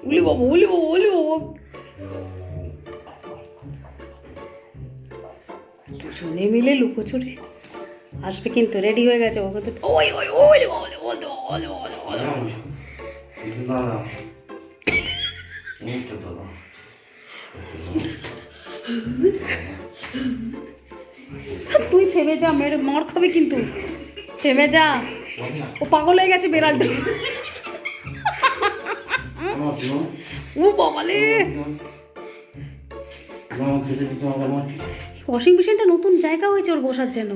উলি বাবু উলি বাবু উলি বাবু দুজনে মিলে লুকোচুরি আসবে কিন্তু রেডি হয়ে গেছে ওকে তো ওই ওই ওই ওলে ওলে ওলে ওলে ওলে তুই থেমে যা মেরে মার খাবে কিন্তু থেমে যা ও পাগল হয়ে গেছে বেড়ালটা ও বাবালে ওয়াশিং মেশিনটা নতুন জায়গা হয়েছে ওর বসার জন্য